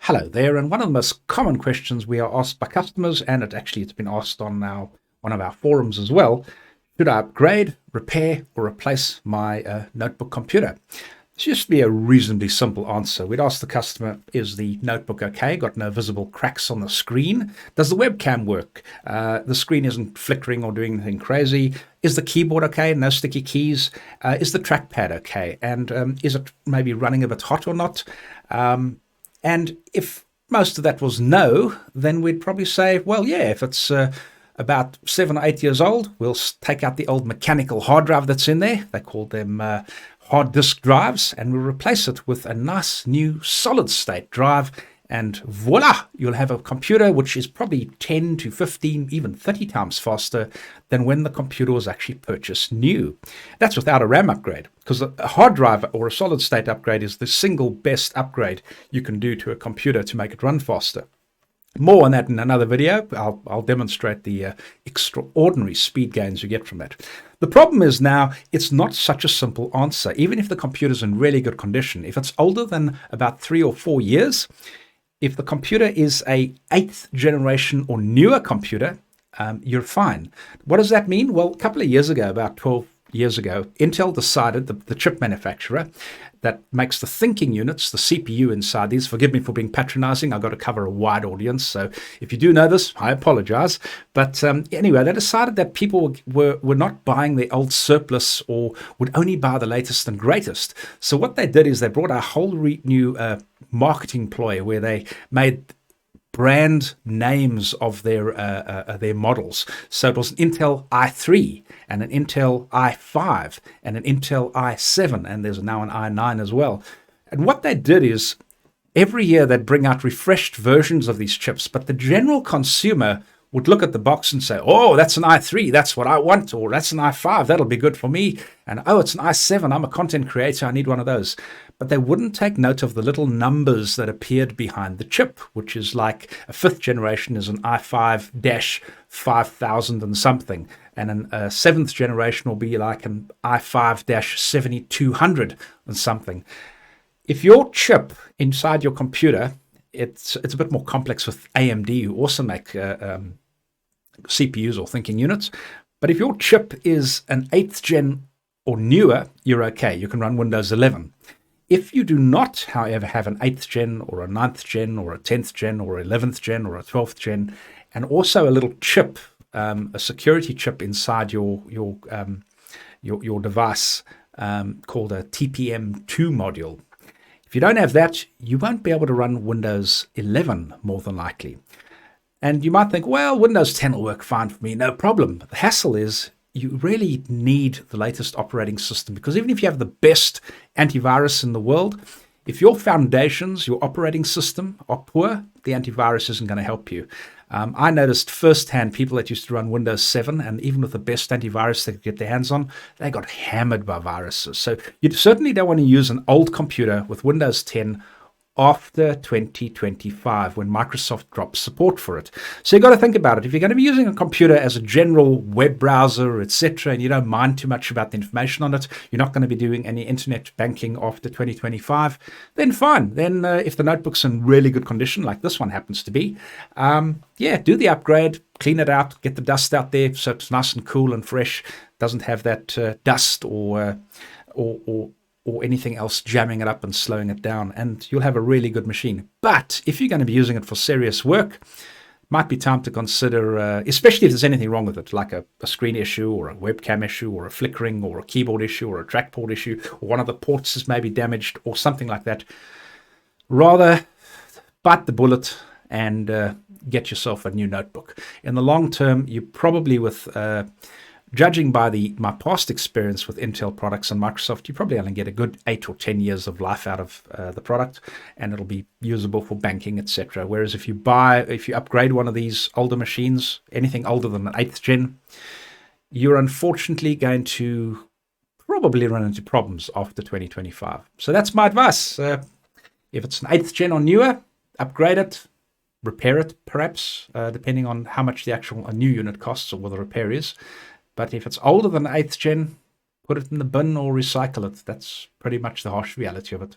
Hello there, and one of the most common questions we are asked by customers, and it's been asked on one of our forums as well: should I upgrade, repair, or replace my notebook computer? This used to be a reasonably simple answer. We'd ask the customer, is the notebook okay? Got no visible cracks on the screen? Does the webcam work? The screen isn't flickering or doing anything crazy. Is the keyboard okay? No sticky keys? Is the trackpad okay? And is it maybe running a bit hot or not? And if most of that was no, then we'd probably say, well, yeah, if it's about 7 or 8 years old, we'll take out the old mechanical hard drive that's in there. They call them hard disk drives, and we'll replace it with a nice new solid state drive. And voila, you'll have a computer which is probably 10 to 15, even 30 times faster than when the computer was actually purchased new. That's without a RAM upgrade, because a hard drive or a solid state upgrade is the single best upgrade you can do to a computer to make it run faster. More on that in another video. I'll demonstrate the extraordinary speed gains you get from that. The problem is now it's not such a simple answer. Even if the computer's in really good condition, if it's older than about 3 or 4 years, if the computer is a 8th generation or newer computer, you're fine. What does that mean? Well, a couple of years ago, about 12 years ago, Intel decided, the chip manufacturer that makes the thinking units, the CPU inside these, forgive me for being patronizing, I've got to cover a wide audience, so if you do know this, I apologize. But anyway, they decided that people were not buying the old surplus or would only buy the latest and greatest. So what they did is they brought a whole new marketing ploy where they made brand names of their models. So it was an Intel i3 and an Intel i5 and an Intel i7, and there's now an i9 as well. And what they did is every year they'd bring out refreshed versions of these chips, but the general consumer would look at the box and say, oh, that's an i3, that's what I want, or that's an i5, that'll be good for me, and oh, it's an i7, I'm a content creator, I need one of those. But they wouldn't take note of the little numbers that appeared behind the chip, which is like a 5th generation is an i5-5000 and something, and a 7th generation will be like an i5-7200 and something. If your chip inside your computer, it's a bit more complex with AMD, who also make CPUs or thinking units. But if your chip is an 8th gen or newer, you're okay. You can run Windows 11. If you do not, however, have an 8th gen or a 9th gen or a 10th gen or 11th gen or a 12th gen, and also a little chip, a security chip inside your device called a TPM2 module, if you don't have that, you won't be able to run Windows 11 more than likely. And you might think, well, Windows 10 will work fine for me, no problem. The hassle is you really need the latest operating system, because even if you have the best antivirus in the world, if your foundations, your operating system are poor, the antivirus isn't going to help you. I noticed firsthand people that used to run Windows 7, and even with the best antivirus they could get their hands on, they got hammered by viruses. So you certainly don't want to use an old computer with Windows 10 after 2025, when Microsoft drops support for it. So you've got to think about it. If you're going to be using a computer as a general web browser, etc., and you don't mind too much about the information on it, you're not going to be doing any internet banking after 2025, then fine. Then if the notebook's in really good condition, like this one happens to be, do the upgrade, clean it out, get the dust out there so it's nice and cool and fresh, doesn't have that dust or anything else jamming it up and slowing it down, and you'll have a really good machine. But if you're going to be using it for serious work, it might be time to consider, especially if there's anything wrong with it, like a screen issue or a webcam issue or a flickering or a keyboard issue or a trackpad issue, or one of the ports is maybe damaged or something like that. Rather bite the bullet and get yourself a new notebook. In the long term, you probably, with judging by my past experience with Intel products and Microsoft, you probably only get a good 8 or 10 years of life out of the product, and it'll be usable for banking, etc. Whereas if you upgrade one of these older machines, anything older than an 8th gen, you're unfortunately going to probably run into problems after 2025. So that's my advice. If it's an 8th gen or newer, upgrade it, repair it perhaps, depending on how much the actual new unit costs or what the repair is. But if it's older than 8th gen, put it in the bin or recycle it. That's pretty much the harsh reality of it.